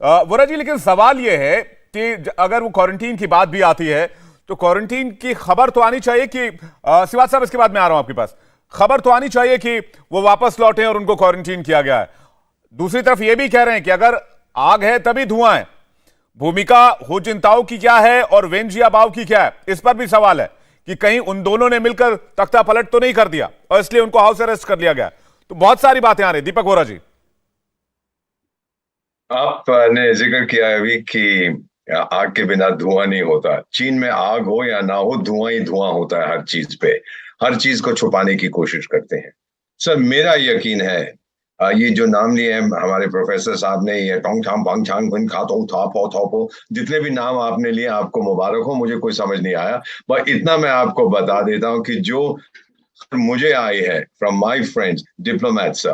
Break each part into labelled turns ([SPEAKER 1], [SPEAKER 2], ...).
[SPEAKER 1] वोरा जी, लेकिन सवाल यह है कि अगर वो क्वारंटीन की बात भी आती है तो क्वारंटीन की खबर तो आनी चाहिए कि सिवाज साहब, इसके बाद मैं आ रहा हूं आपके पास, खबर तो आनी चाहिए कि वो वापस लौटे और उनको क्वारंटीन किया गया है। दूसरी तरफ ये भी कह रहे हैं कि अगर आग है तभी धुआं है। भूमिका हु जिंताओ की क्या है और वेन जियाबाओ की क्या है, इस पर भी सवाल है कि कहीं उन दोनों ने मिलकर तख्ता पलट तो नहीं कर दिया और इसलिए उनको हाउस अरेस्ट कर लिया गया। तो बहुत सारी बातें आ रही। दीपक वोरा जी,
[SPEAKER 2] आपने जिक्र किया है अभी कि आग के बिना धुआं नहीं होता। चीन में आग हो या ना हो, धुआं ही धुआं होता है हर चीज पे। हर चीज को छुपाने की कोशिश करते हैं। सर, मेरा यकीन है, ये जो नाम लिए हैं हमारे प्रोफेसर साहब ने, ये टोंग छाम बांग छांग बिन खातो थापो थापो, जितने भी नाम आपने लिए आपको मुबारक हो, मुझे कोई समझ नहीं आया। पर इतना मैं आपको बता देता हूँ कि जो मुझे आई है फ्रॉम माय फ्रेंड्स डिप्लोमेट्स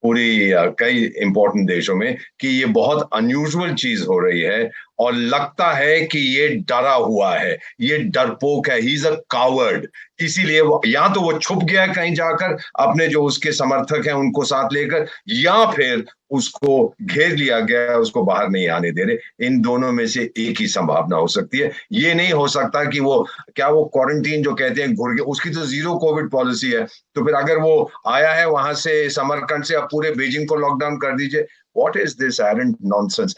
[SPEAKER 2] पूरी कई इंपॉर्टेंट देशों में, कि ये बहुत अनयूजुअल चीज हो रही है और लगता है कि ये डरा हुआ है, ये डरपोक है, ही इज अ कावर्ड। इसीलिए वो या तो वो छुप गया है कहीं जाकर अपने जो उसके समर्थक हैं उनको साथ लेकर, या फिर उसको घेर लिया गया है, उसको बाहर नहीं आने दे रहे। इन दोनों में से एक ही संभावना हो सकती है। ये नहीं हो सकता कि वो क्या वो क्वारंटीन जो कहते हैं घुर गया, उसकी तो जीरो कोविड पॉलिसी है। तो फिर अगर वो आया है वहां से समरकंद से, अब पूरे बीजिंग को लॉकडाउन कर दीजिए। What is this arrant nonsense?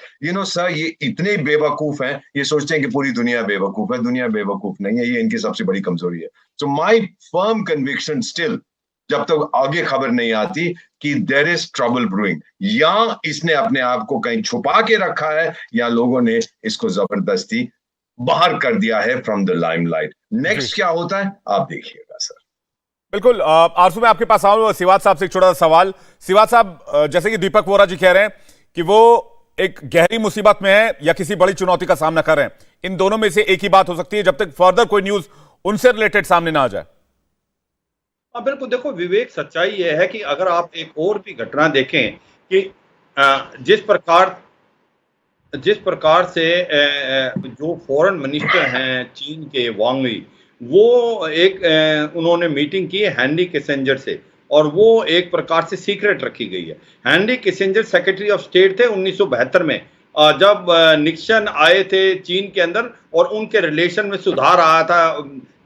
[SPEAKER 2] Sir, ये इतने बेवकूफ हैं, ये सोचते हैं कि पूरी दुनिया बेवकूफ है। दुनिया बेवकूफ नहीं है, ये इनकी सबसे बड़ी कमजोरी है। सो माई फर्म कन्विक्शन स्टिल, जब तक आगे खबर नहीं आती कि देयर इज ट्रबल ब्रूइंग, या इसने अपने आप को कहीं छुपा के रखा है या लोगों ने इसको जबरदस्ती बाहर कर दिया है फ्रॉम द लाइमलाइट।
[SPEAKER 1] जी
[SPEAKER 2] नेक्स्ट क्या होता है आप देखिएगा सर।
[SPEAKER 1] बिल्कुल। आरसू, मैं आपके पास आऊं सिवाज साहब से एक छोटा सा सवाल। सिवाज साहब, जैसे कि दीपक वोरा जी कह रहे हैं कि वो एक गहरी मुसीबत में है या किसी बड़ी चुनौती का सामना कर रहे हैं, इन दोनों में से एक ही बात हो सकती है जब तक फर्दर कोई न्यूज उनसे रिलेटेड सामने ना आ जाए।
[SPEAKER 3] हाँ बिल्कुल, देखो विवेक, सच्चाई यह है कि अगर आप एक और भी घटना देखें कि जिस प्रकार से जो फॉरेन मिनिस्टर हैं चीन के, वांग यी, वो उन्होंने मीटिंग की है हेनरी किसिंजर से, और वो एक प्रकार से सीक्रेट रखी गई है। Henry Kissinger secretary of state थे 1972 में, जब निक्सन आए थे चीन के अंदर और उनके रिलेशन में सुधार आया था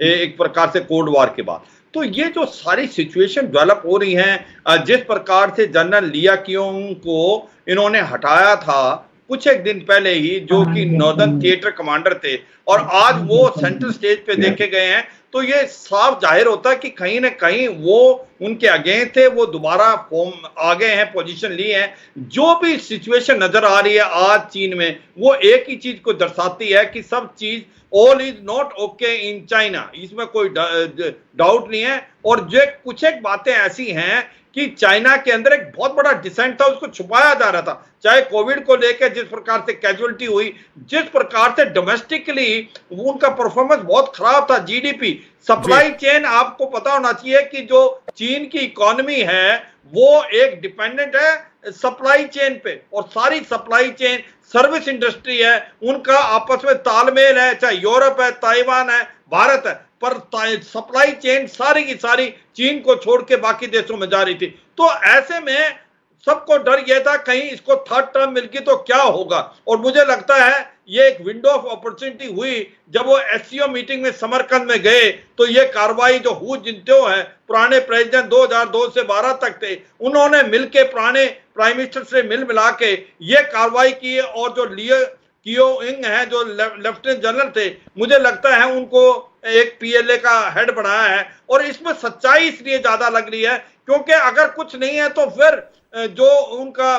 [SPEAKER 3] एक प्रकार से कोल्ड वॉर के बाद। तो ये जो सारी सिचुएशन डेवलप हो रही हैं, जिस प्रकार से जनरल लिया कियोंग को इन्होंने हटाया था कुछ एक दिन पहले ही, जो कि नॉर्दर्न थिएटर कमांडर थे, और आज वो सेंट्रल स्टेज पे देखे गए हैं, तो ये साफ जाहिर होता है कि कहीं ना कहीं वो उनके अगेंस्ट थे, वो दोबारा फॉर्म आ गए हैं, पोजीशन ली है। जो भी सिचुएशन नजर आ रही है आज चीन में, वो एक ही चीज को दर्शाती है कि सब चीज all is not okay in China, इसमें कोई डाउट नहीं है। और जो कुछ एक बातें ऐसी हैं कि चाइना के अंदर एक बहुत बड़ा डिसेंट था, उसको छुपाया जा रहा था, चाहे कोविड को लेकर जिस प्रकार से कैजुअलिटी हुई, जिस प्रकार से डोमेस्टिकली उनका परफॉर्मेंस बहुत खराब था। जीडीपी, सप्लाई चेन, आपको पता होना चाहिए कि जो चीन की इकोनॉमी है वो एक डिपेंडेंट है सप्लाई चेन पे, और सारी सप्लाई चेन सर्विस इंडस्ट्री है, उनका आपस में तालमेल है, चाहे यूरोप है, ताइवान है, भारत है, पर सप्लाई चेन सारी की सारी चीन को छोड़ के बाकी देशों में जा रही थी। तो ऐसे में सबको डर यह था कहीं इसको थर्ड टर्म मिल गई तो क्या होगा। और मुझे लगता है ये एक विंडो ऑफ अपॉर्चुनिटी हुई जब वो एससीओ मीटिंग में समरकंद में गए, तो ये कार्रवाई जो हु जिंताओ है, पुराने प्रेसिडेंट 2002 से 12 तक थे, उन्होंने मिलके पुराने प्राइम मिनिस्टर से मिला के ये कार्रवाई की। और जो लियो कियोंग है, जो लेफ्टिनेंट जनरल थे, मुझे लगता है उनको एक पीएलए का हेड बनाया है। और इसमें सच्चाई इसलिए ज्यादा लग रही है क्योंकि अगर कुछ नहीं है तो फिर जो उनका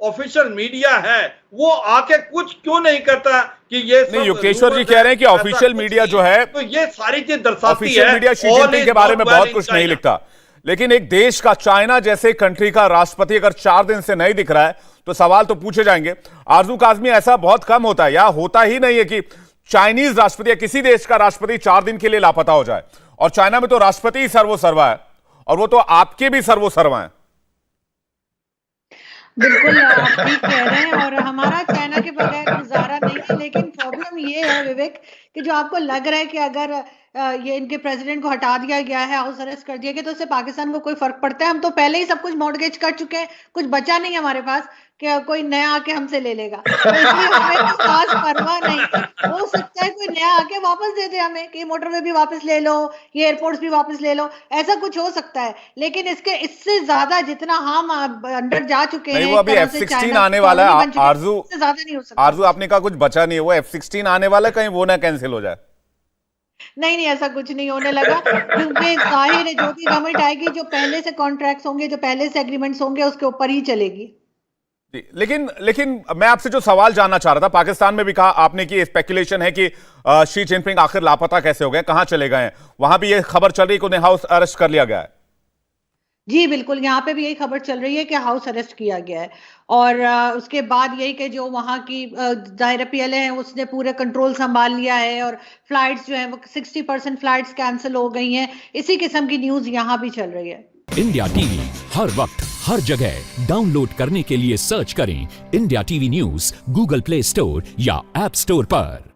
[SPEAKER 3] ऑफिशियल मीडिया है वो आके कुछ क्यों नहीं करता कि ये
[SPEAKER 1] नहीं, योगेश्वर जी कह रहे हैं कि ऑफिशियल मीडिया जो है,
[SPEAKER 3] तो ये सारी चीज दर्शाती है
[SPEAKER 1] ऑफिशियल मीडिया शी जिनपिंग के बारे में बहुत कुछ नहीं लिखता। लेकिन एक देश का, चाइना जैसे कंट्री का राष्ट्रपति अगर 4 दिन से नहीं दिख रहा है तो सवाल तो पूछे जाएंगे। आरजू काजमी, ऐसा बहुत कम होता है या होता ही नहीं है कि चाइनीज राष्ट्रपति या किसी देश का राष्ट्रपति 4 दिन के लिए लापता हो जाए। और चाइना में तो राष्ट्रपति ही सर्वोसर्वा है, और वो तो आपके भी सर्वोसर्वा है।
[SPEAKER 4] बिल्कुल, आप ठीक कह रहे हैं, और हमारा चाइना के बगैर गुजारा नहीं है। लेकिन प्रॉब्लम ये है विवेक कि जो आपको लग रहा है कि अगर ये इनके प्रेसिडेंट को हटा दिया गया है, हाउस अरेस्ट कर दिया गया, तो उससे पाकिस्तान को कोई फर्क पड़ता है? हम तो पहले ही सब कुछ मॉर्टगेज कर चुके हैं, कुछ बचा नहीं हमारे पास कि कोई नया आके हमसे ले लेगा, तो इसलिए हमें तो खास परवाह नहीं। हो सकता है कोई नया आके वापस दे दे हमें कि मोटरवे भी वापस ले लो, ये एयरपोर्ट्स भी वापस ले लो, ऐसा कुछ हो सकता है। लेकिन इससे ज्यादा जितना हम अंदर जा चुके हैं,
[SPEAKER 1] नहीं, वो अभी F-16 आने वाला है आरजू,
[SPEAKER 4] इससे ज्यादा नहीं हो सकता।
[SPEAKER 1] आरजू आपने कहा कुछ बचा नहीं है, वो F-16 आने वाला है, कहीं वो ना कैंसिल हो जाए।
[SPEAKER 4] नहीं, ऐसा कुछ नहीं होने लगा, क्योंकि जाहिर है जो भी गवर्नमेंट आएगी, जो पहले से कॉन्ट्रैक्ट्स होंगे, जो पहले से एग्रीमेंट्स होंगे, उसके ऊपर ही चलेगी।
[SPEAKER 1] लेकिन मैं आपसे जो सवाल जानना चाह रहा था, पाकिस्तान में भी कहा आपने कि स्पेकुलेशन है कि शी जिनपिंग आखिर लापता कैसे हो गए, कहां चले गए हैं, वहां भी ये खबर चल रही है कि उन्हें हाउस अरेस्ट कर लिया गया है।
[SPEAKER 4] जी बिल्कुल, यहाँ पे भी यही खबर चल रही है कि हाउस अरेस्ट किया गया है, और उसके बाद यही कि जो वहाँ की जाहिर PLA है उसने पूरे कंट्रोल संभाल लिया है, और फ्लाइट्स जो है वो 60% फ्लाइट्स कैंसिल हो गई हैं। इसी किस्म की न्यूज़ यहाँ भी चल रही है।
[SPEAKER 5] इंडिया टीवी हर वक्त हर जगह डाउनलोड करने के लिए सर्च करें India TV news Google play store या ऐप स्टोर पर।